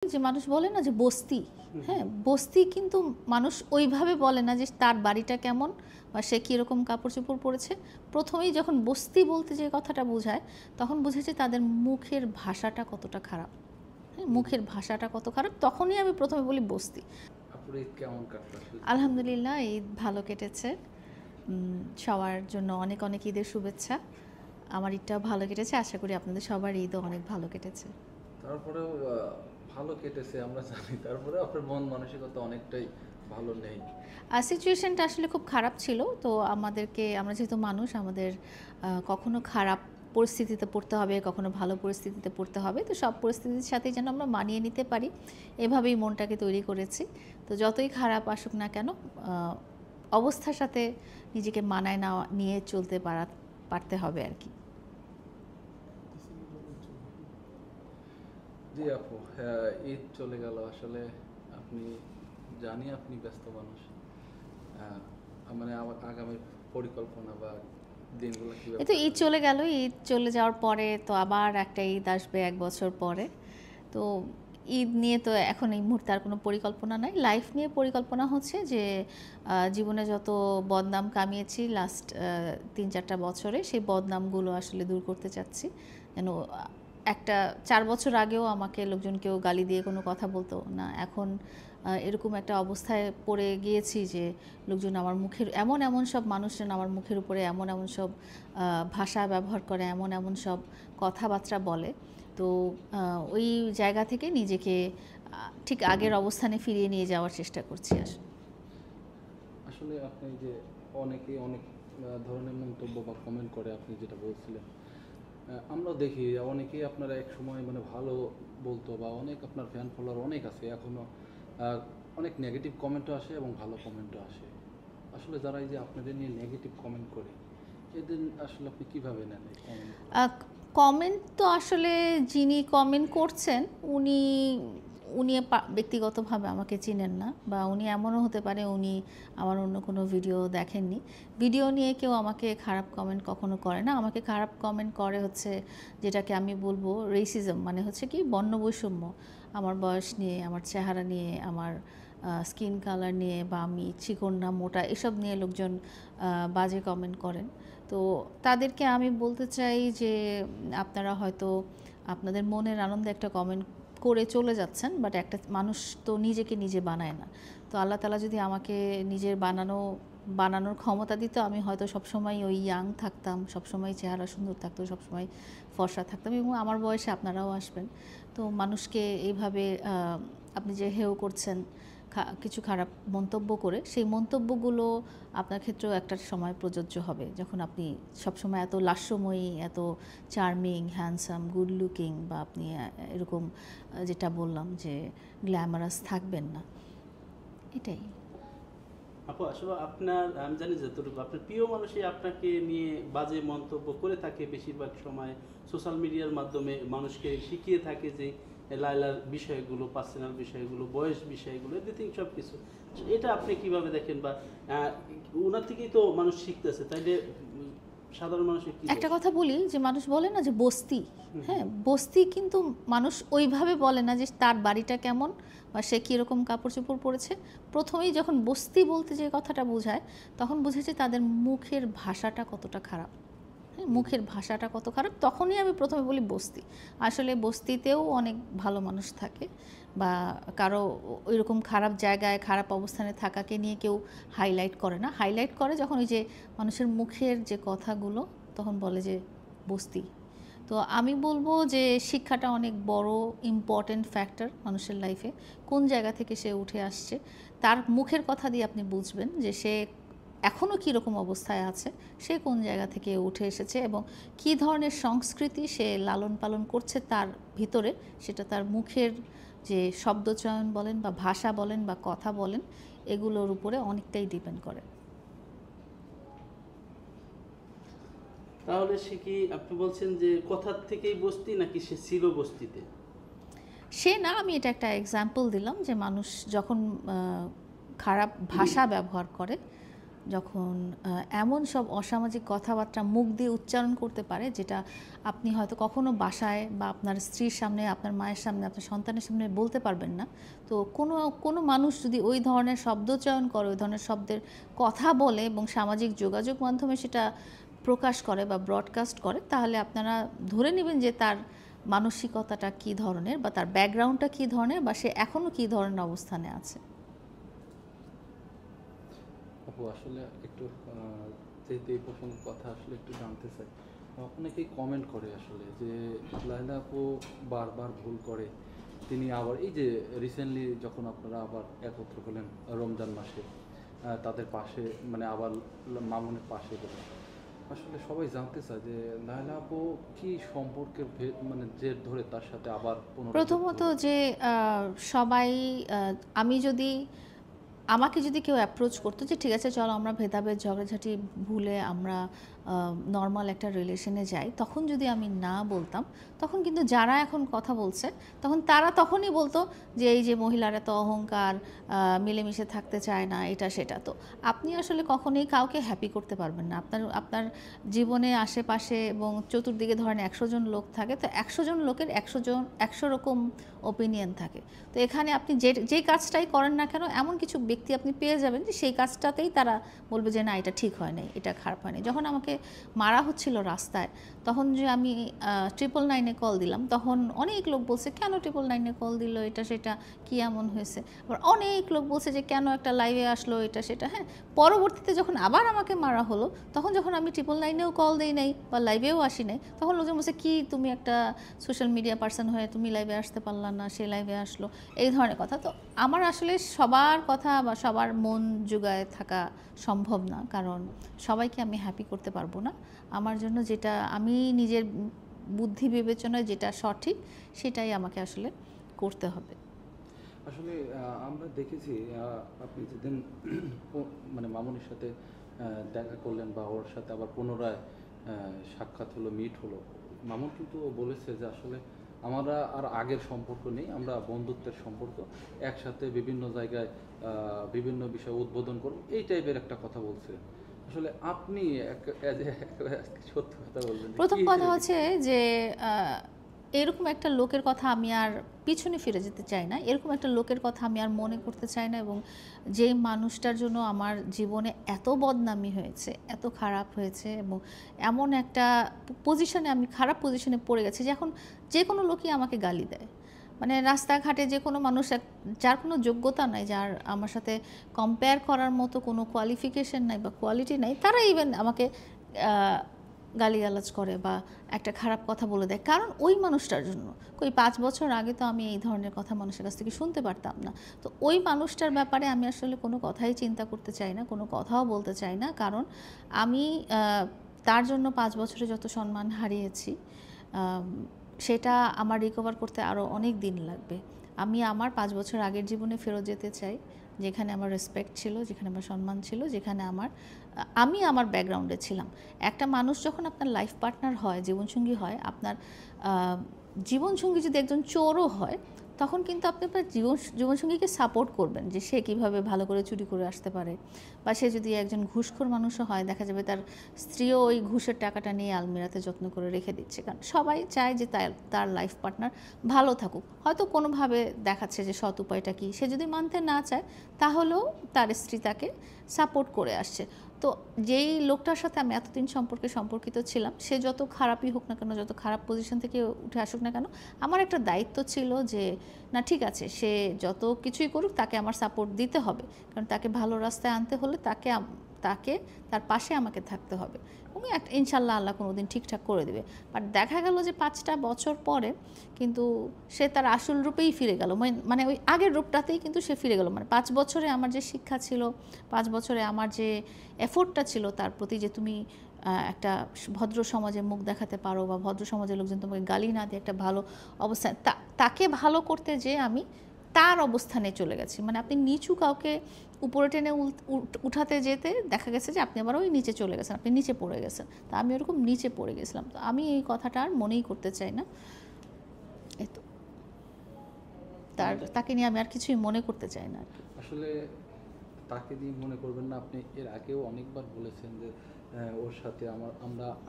যে মানুষ বলে না যে বস্তি, হ্যাঁ বস্তি কিন্তু মানুষ ওইভাবে বলে না যে তার বাড়িটা কেমন বা সে কীরকম কাপড় চোপড় পরেছে। প্রথমেই যখন বস্তি বলতে যে কথাটা বোঝায় তখন বুঝেছে তাদের মুখের ভাষাটা কতটা খারাপ। হ্যাঁ, মুখের ভাষাটা কত খারাপ, তখনই আমি প্রথমে বলি বস্তি। আলহামদুলিল্লাহ, ঈদ ভালো কেটেছে। সবার জন্য অনেক অনেক ঈদের শুভেচ্ছা। আমার ঈদটাও ভালো কেটেছে, আশা করি আপনাদের সবার ঈদও অনেক ভালো কেটেছে। তারপরেও ভালো কেটেছে আমরা জানি, তারপরে আপনার মন মানসিকতা অনেকটাই ভালো নেই। সিচুয়েশনটা আসলে খুব খারাপ ছিল, তো আমরা যেহেতু মানুষ, আমাদের কখনো খারাপ পরিস্থিতিতে পড়তে হবে, কখনো ভালো পরিস্থিতিতে পড়তে হবে, তো সব পরিস্থিতির সাথেই যেন আমরা মানিয়ে নিতে পারি, এভাবেই মনটাকে তৈরি করেছি। তো যতই খারাপ আসুক না কেন, অবস্থার সাথে নিজেকে মানায় নিয়ে চলতে পারতে হবে আর কি। জি আপু, ঈদ চলে গেল। আসলে আপনি জানি আপনি ব্যস্ত মানুষ, মানে আগামী পরিকল্পনা বা দিনগুলো এই কিভাবে? তো ঈদ চলে গেল, ঈদ চলে যাওয়ার পরে তো আবার একটা ঈদ আসবে 1 বছর পরে। তো ঈদ নিয়ে তো এখন এই মুহূর্তে আর কোনো পরিকল্পনা নাই। লাইফ নিয়ে পরিকল্পনা হচ্ছে যে জীবনে যত বদনাম কামিয়েছি লাস্ট 3-4টা বছরে, সেই বদনামগুলো আসলে দূর করতে চাচ্ছি। যেন একটা 4 বছর আগেও আমাকে লোকজন কেউ গালি দিয়ে কোনো কথা বলতো না, এখন এরকম একটা অবস্থায় পড়ে গিয়েছি যে লোকজন আমার মুখের এমন সব মানুষজন আমার মুখের উপরে এমন সব ভাষা ব্যবহার করে, এমন সব কথাবার্তা বলে। তো ওই জায়গা থেকে নিজেকে ঠিক আগের অবস্থানে ফিরিয়ে নিয়ে যাওয়ার চেষ্টা করছি। আসলে আপনি যে অনেকেই অনেক ধরনের মন্তব্য বা কমেন্ট করে, আপনি যেটা বলছিলেন, আমরা দেখি অনেকেই আপনারা এক সময় মানে ভালো বলতো বা অনেক আপনার ফ্যান ফলোয়ার অনেক আছে, এখনও অনেক নেগেটিভ কমেন্টও আসে এবং ভালো কমেন্টও আসে। আসলে যারা এই যে আপনাদের নিয়ে নেগেটিভ কমেন্ট করে, এদের আসলে আপনি কীভাবে নেন? কমেন্ট তো আসলে যিনি কমেন্ট করছেন উনি উনি ব্যক্তিগতভাবে আমাকে চিনেন না, বা উনি এমনও হতে পারে উনি আমার অন্য কোনো ভিডিও দেখেননি। ভিডিও নিয়ে কেউ আমাকে খারাপ কমেন্ট কখনো করে না। আমাকে খারাপ কমেন্ট করে হচ্ছে যেটাকে আমি বলবো রেসিজম, মানে হচ্ছে কি বর্ণবৈষম্য। আমার বয়স নিয়ে, আমার চেহারা নিয়ে, আমার স্কিন কালার নিয়ে, বা আমি চিকন না মোটা, এসব নিয়ে লোকজন বাজে কমেন্ট করেন। তো তাদেরকে আমি বলতে চাই যে আপনারা হয়তো আপনাদের মনের আনন্দে একটা কমেন্ট করে চলে যাচ্ছেন, বাট একটা মানুষ তো নিজেকে নিজে বানায় না। তো আল্লাহ তাআলা যদি আমাকে নিজের বানানোর ক্ষমতা দিত, আমি হয়তো সবসময় ওই ইয়াং থাকতাম, সবসময় চেহারা সুন্দর থাকতো, সবসময় ফর্সা থাকতাম, এবং আমার বয়সে আপনারাও আসবেন। তো মানুষকে এইভাবে আপনি যে হেয় করছেন কিছু খারাপ মন্তব্য করে, সেই মন্তব্যগুলো আপনার ক্ষেত্রেও একটা সময় প্রযোজ্য হবে, যখন আপনি সবসময় এত লাস্যময়ী, এত চার্মিং, হ্যান্ডসাম, গুড লুকিং, বা আপনি এরকম যেটা বললাম যে গ্ল্যামারাস থাকবেন না। এটাই আপু, আসলে আপনার আমি জানি যতটুকু আপনার প্রিয় মানুষই আপনাকে নিয়ে বাজে মন্তব্য করে থাকে বেশিরভাগ সময় সোশ্যাল মিডিয়ার মাধ্যমে মানুষকে শিখিয়ে থাকে যে লায়লার বিষয়গুলো, পার্সোনাল বিষয়গুলো, বয়স বিষয়গুলো, এভরিথিং সব কিছু। এটা আপনি কিভাবে দেখেন, বা ওনার থেকেই তো মানুষ শিখতেছে, তাইলে সাধারণ মানুষের কি? একটা কথা বলি যে মানুষ বলে না যে বস্তি, হ্যাঁ বস্তি কিন্তু মানুষ ওইভাবে বলে না যে তার বাড়িটা কেমন বা সে কীরকম কাপড় চোপড় পরেছে। প্রথমেই যখন বস্তি বলতে যে কথাটা বোঝায় তখন বুঝেছে তাদের মুখের ভাষাটা কতটা খারাপ। হ্যাঁ, মুখের ভাষাটা কত খারাপ, তখনই আমি প্রথমে বলি বস্তি। আসলে বস্তিতেও অনেক ভালো মানুষ থাকে, বা কারো ওইরকম খারাপ জায়গায় খারাপ অবস্থানে থাকাকে নিয়ে কেউ হাইলাইট করে না। হাইলাইট করে যখন ওই যে মানুষের মুখের যে কথাগুলো, তখন বলে যে বস্তি। তো আমি বলবো যে শিক্ষাটা অনেক বড় ইম্পর্টেন্ট ফ্যাক্টর মানুষের লাইফে। কোন জায়গা থেকে সে উঠে আসছে, তার মুখের কথা দিয়ে আপনি বুঝবেন যে সে এখনও কীরকম অবস্থায় আছে, সে কোন জায়গা থেকে উঠে এসেছে, এবং কী ধরনের সংস্কৃতি সে লালন পালন করছে তার ভিতরে, সেটা তার মুখের যে শব্দচয়ন বলেন বা ভাষা বলেন বা কথা বলেন, এগুলোর উপরে অনেকটাই ডিপেন্ড করে। তাহলে সে কি, আপনি বলছেন যে কথার থেকেই বস্তি, নাকি সে ছিল বস্তিতে? সে না, আমি এটা একটা এক্সাম্পল দিলাম যে মানুষ যখন খারাপ ভাষা ব্যবহার করে যখন এমন সব অসামাজিক কথাবার্তা মুখ দিয়ে উচ্চারণ করতে পারে, যেটা আপনি হয়তো কখনো বাসায় বা আপনার স্ত্রীর সামনে, আপনার মায়ের সামনে, আপনার সন্তানের সামনে বলতে পারবেন না। তো কোনো কোনো মানুষ যদি ওই ধরনের শব্দচয়ন করে, ওই ধরনের শব্দের কথা বলে এবং সামাজিক যোগাযোগ মাধ্যমে সেটা প্রকাশ করে বা ব্রডকাস্ট করে, তাহলে আপনারা ধরে নেবেন যে তার মানসিকতাটা কী ধরনের, বা তার ব্যাকগ্রাউন্ডটা কী ধরনের, বা সে এখনও কী ধরনের অবস্থানে আছে। আপু আসলে একটু যেহেতু এই প্রসঙ্গের কথা আসলে একটু জানতে চাই, অনেকেই কমেন্ট করে আসলে যে লায়লা আপু বারবার ভুল করে। তিনি আবার এই যে রিসেন্টলি যখন আপনারা আবার একত্র হলেন রমজান মাসে, তাদের পাশে মানে আবার মামুনের পাশে গেলেন, আসলে সবাই জানতে চায় যে লায়লা আপু কি সম্পর্কের মানে জের ধরে তার সাথে আবার প্রথমত যে সবাই, আমি যদি, আমাকে যদি কেউ অ্যাপ্রোচ করতো যে ঠিক আছে চলো আমরা ভেদাভেদ ঝগড়াঝাটি ভুলে আমরা নর্মাল একটা রিলেশনে যাই, তখন যদি আমি না বলতাম, তখন কিন্তু যারা এখন কথা বলছে তখন তারা তখনই বলতো যে এই যে মহিলারা তো অহংকার, মিলেমিশে থাকতে চায় না, এটা সেটা। তো আপনি আসলে কখনোই কাউকে হ্যাপি করতে পারবেন না। আপনার আপনার জীবনে আশেপাশে এবং চতুর্দিকে ধরেন 100 জন লোক থাকে, তো 100 জন লোকের 100 রকম ওপিনিয়ন থাকে। তো এখানে আপনি যে কাজটাই করেন না কেন, এমন কিছু ব্যক্তি আপনি পেয়ে যাবেন যে সেই কাজটাতেই তারা বলবে যে না এটা ঠিক হয় নাই, এটা খারাপ হয় নাই। যখন আমাকে মারা হচ্ছিল রাস্তায়, তখন যে আমি 999-এ কল দিলাম, তখন অনেক লোক বলছে কেন 999-এ কল দিল, এটা সেটা, কি এমন হয়েছে। আবার অনেক লোক বলছে যে কেন একটা লাইভে আসলো, এটা সেটা। হ্যাঁ, পরবর্তীতে যখন আবার আমাকে মারা হলো, তখন যখন আমি 999-এও কল দিই নাই বা লাইভেও আসি নাই, তখন লোকজন বলছে কি তুমি একটা সোশ্যাল মিডিয়া পার্সন হয়ে তুমি লাইভে আসতে পারলা না, সে লাইভে আসলো, এই ধরনের কথা। তো আমার আসলে সবার কথা বা সবার মন জোগায় থাকা সম্ভব না, কারণ সবাইকে আমি হ্যাপি করতে পারবো না। আমার জন্য যেটা, আমি নিজের বুদ্ধি বিবেচনায় যেটা সঠিক, সেটাই আমাকে আসলে করতে হবে। আসলে আমরা দেখেছি আপনি যেদিন মানে মামুনির সাথে দেখা করলেন বা ওর সাথে আবার পুনরায় সাক্ষাৎ হলো, মিট হলো, মামুন কিন্তু বলেছে যে আসলে আমরা আর আগের সম্পর্ক নেই, আমরা বন্ধুত্বের সম্পর্ক, একসাথে বিভিন্ন জায়গায় বিভিন্ন বিষয় উদ্বোধন করব, এই টাইপের একটা কথা বলছে। আসলে আপনি সত্য কথা বললেন, প্রথম কথা হচ্ছে যে এরকম একটা লোকের কথা আমি আর পিছনে ফিরে যেতে চাই না, এরকম একটা লোকের কথা আমি আর মনে করতে চাই না। এবং যেই মানুষটার জন্য আমার জীবনে এত বদনামি হয়েছে, এত খারাপ হয়েছে, এবং এমন একটা পজিশনে, আমি খারাপ পজিশনে পড়ে গেছি যে এখন যে কোনো লোকই আমাকে গালি দেয়। মানে রাস্তাঘাটে যে কোনো মানুষ, যার কোনো যোগ্যতা নাই, যার আমার সাথে কম্পেয়ার করার মতো কোনো কোয়ালিফিকেশন নাই বা কোয়ালিটি নাই, তারা ইভেন আমাকে গালিগালাজ করে বা একটা খারাপ কথা বলে দেয়, কারণ ওই মানুষটার জন্য। ওই 5 বছর আগে তো আমি এই ধরনের কথা মানুষের কাছ থেকে শুনতে পারতাম না। তো ওই মানুষটার ব্যাপারে আমি আসলে কোনো কথাই চিন্তা করতে চাই না, কোনো কথাও বলতে চাই না, কারণ আমি তার জন্য 5 বছরে যত সম্মান হারিয়েছি, সেটা আমার রিকভার করতে আরও অনেক দিন লাগবে। আমি আমার 5 বছর আগের জীবনে ফেরত যেতে চাই, যেখানে আমার রেসপেক্ট ছিল, যেখানে আমার সম্মান ছিল, যেখানে আমি আমার ব্যাকগ্রাউন্ডে ছিলাম। একটা মানুষ যখন আপনার লাইফ পার্টনার হয়, জীবনসঙ্গী হয়, আপনার জীবনসঙ্গী যদি একজন চোরও হয়, তখন কিন্তু আপনি আপনার জীবনসঙ্গীকে সাপোর্ট করবেন যে সে কীভাবে ভালো করে চুরি করে আসতে পারে। বা সে যদি একজন ঘুষখোর মানুষও হয়, দেখা যাবে তার স্ত্রীও ওই ঘুষের টাকাটা নিয়ে আলমিরাতে যত্ন করে রেখে দিচ্ছে, কারণ সবাই চায় যে তার লাইফ পার্টনার ভালো থাকুক। হয়তো কোনোভাবে দেখাচ্ছে যে সৎ উপায়টা কী, সে যদি মানতে না চায়, তাহলেও তার স্ত্রী তাকে সাপোর্ট করে আসছে। তো যেই লোকটার সাথে আমি এতদিন সম্পর্কিত ছিলাম, সে যত খারাপই হোক না কেন, যত খারাপ পজিশন থেকে উঠে আসুক না কেন, আমার একটা দায়িত্ব ছিল যে না ঠিক আছে, সে যত কিছুই করুক তাকে আমার সাপোর্ট দিতে হবে, কারণ তাকে ভালো রাস্তায় আনতে হলে তাকে তার পাশে আমাকে থাকতে হবে। এবং ইনশাল্লাহ আল্লাহ কোনো দিন ঠিকঠাক করে দেবে। বাট দেখা গেল যে 5টা বছর পরে কিন্তু সে তার আসল রূপেই ফিরে গেল, মানে ওই আগের রূপটাতেই কিন্তু সে ফিরে গেল। মানে 5 বছরে আমার যে শিক্ষা ছিল, 5 বছরে আমার যে এফোর্টটা ছিল তার প্রতি, যে তুমি একটা ভদ্র সমাজে মুখ দেখাতে পারো বা ভদ্র সমাজের লোকজন তোমাকে গালি না দিয়ে একটা ভালো অবস্থান, তাকে ভালো করতে যে আমি তার অবস্থানে চলে গেছি। মানে আপনি নিচু কাউকে উপরে টেনে উঠাতে যেতে দেখা গেছে যে আপনি আবার ওই নিচে চলে গেছেন, আপনি নিচে পড়ে গেছেন। তো আমি ওরকম নিচে পড়ে গেছিলাম। তো আমি এই কথাটা আর মনেই করতে চাই না। এই তো তাকে নিয়ে আমি আর কিছুই মনে করতে চাই না। আসলে তাকে দিয়ে মনে করবেন না। আপনি এর আগেও অনেকবার বলেছেন যে ওর সাথে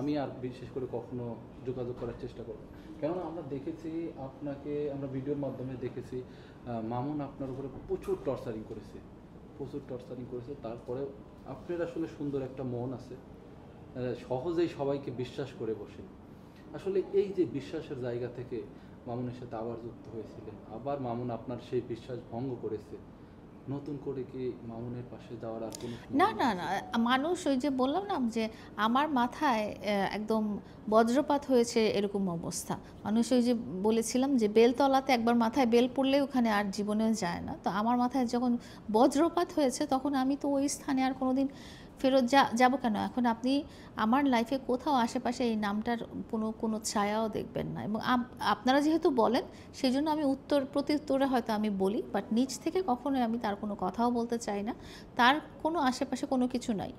আমি আর বিশেষ করে কখনো যোগাযোগ করার চেষ্টা করব না। কেননা আমরা দেখেছি আপনাকে, আমরা ভিডিওর মাধ্যমে দেখেছি মামুন আপনার উপরে প্রচুর টর্চারিং করেছে, তারপরেও আপনার আসলে সুন্দর একটা মন আছে, সহজেই সবাইকে বিশ্বাস করে বসেন। আসলে এই যে বিশ্বাসের জায়গা থেকে মামুনের সাথে আবার যুক্ত হয়েছিলেন, আবার মামুন আপনার সেই বিশ্বাস ভঙ্গ করেছে, নতুন করে কি মামুনের পাশে যাওয়ার আর কোনো না না না, মানুষ ওই যে বললাম না যে আমার মাথায় একদম বজ্রপাত হয়েছে এরকম অবস্থা। মানুষ ওই যে বলেছিলাম যে বেলতলাতে একবার মাথায় বেল পড়লে ওখানে আর জীবনেও যায় না, তো আমার মাথায় যখন বজ্রপাত হয়েছে তখন আমি তো ওই স্থানে আর কোনোদিন ফেরত যাবো কেন। এখন আপনি আমার লাইফে কোথাও আশেপাশে এই নামটার কোনো ছায়াও দেখবেন না, এবং আপনারা যেহেতু বলেন সেই জন্য আমি প্রতি উত্তরে হয়তো আমি বলি, বাট নিজ থেকে কখনোই আমি তার কোনো কথাও বলতে চাই না। তার কোনো আশেপাশে কোনো কিছু নাই,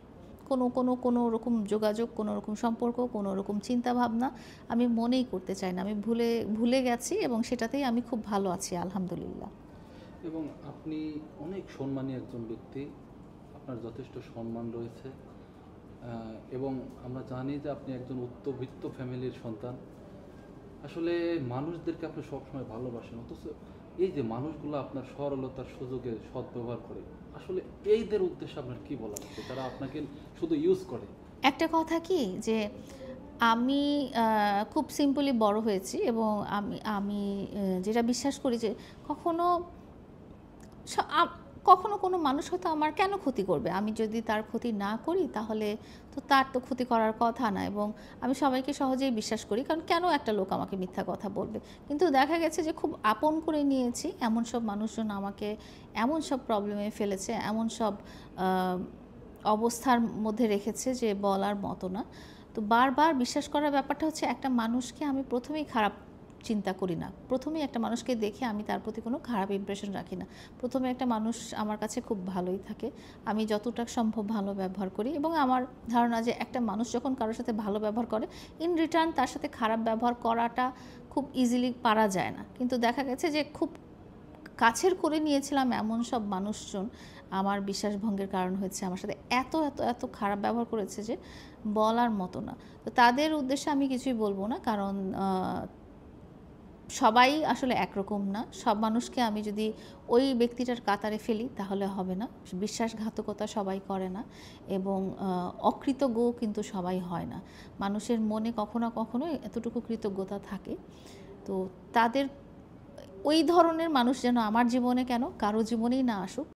কোনো রকম যোগাযোগ, কোনো রকম সম্পর্ক, কোনো রকম চিন্তাভাবনা আমি মনেই করতে চাই না। আমি ভুলে গেছি এবং সেটাতেই আমি খুব ভালো আছি আলহামদুলিল্লাহ। এবং আপনি অনেক সম্মানী একজন ব্যক্তি, আপনার যথেষ্ট সম্মান রয়েছে, এবং আমরা জানি যে আপনি একজন উচ্চবিত্ত ফ্যামিলির সন্তান। আসলে মানুষদেরকে আপনি সবসময় ভালোবাসেন, অথচ এই যে মানুষগুলো আপনার সরলতার সুযোগে সদ্ব্যবহার করে, আসলে এইদের উদ্দেশ্যে আপনার কি বলা আছে যারা আপনাকে শুধু ইউজ করে? একটা কথা কি যে আমি খুব সিম্পলি বড় হয়েছি, এবং আমি আমি যেটা বিশ্বাস করি যে কখনো কখনো কোনো মানুষ হয়তো আমার কেন ক্ষতি করবে, আমি যদি তার ক্ষতি না করি তাহলে তো তার তো ক্ষতি করার কথা না। এবং আমি সবাইকে সহজেই বিশ্বাস করি, কারণ কেন একটা লোক আমাকে মিথ্যা কথা বলবে। কিন্তু দেখা গেছে যে খুব আপন করে নিয়েছি, এমন সব মানুষজন আমাকে এমন সব প্রবলেমে ফেলেছে, এমন সব অবস্থার মধ্যে রেখেছে যে বলার মতো না। তো বারবার বিশ্বাস করার ব্যাপারটা হচ্ছে, একটা মানুষকে আমি প্রথমেই খারাপ চিন্তা করি না, প্রথমেই একটা মানুষকে দেখে আমি তার প্রতি কোনো খারাপ ইমপ্রেশন রাখি না। প্রথমে একটা মানুষ আমার কাছে খুব ভালোই থাকে, আমি যতটা সম্ভব ভালো ব্যবহার করি, এবং আমার ধারণা যে একটা মানুষ যখন কারোর সাথে ভালো ব্যবহার করে, ইন রিটার্ন তার সাথে খারাপ ব্যবহার করাটা খুব ইজিলি পারা যায় না। কিন্তু দেখা গেছে যে খুব কাছের করে নিয়েছিলাম এমন সব মানুষজন আমার বিশ্বাসভঙ্গের কারণ হয়েছে, আমার সাথে এত এত এত খারাপ ব্যবহার করেছে যে বলার মতো না। তো তাদের উদ্দেশ্যে আমি কিছুই বলবো না, কারণ সবাই আসলে একরকম না। সব মানুষকে আমি যদি ওই ব্যক্তিটার কাতারে ফেলি তাহলে হবে না। বিশ্বাসঘাতকতা সবাই করে না, এবং অকৃতজ্ঞ কিন্তু সবাই হয় না। মানুষের মনে কখনো না কখনো এতটুকু কৃতজ্ঞতা থাকে। তো তাদের ওই ধরনের মানুষ যেন আমার জীবনে কেন কারো জীবনেই না আসুক,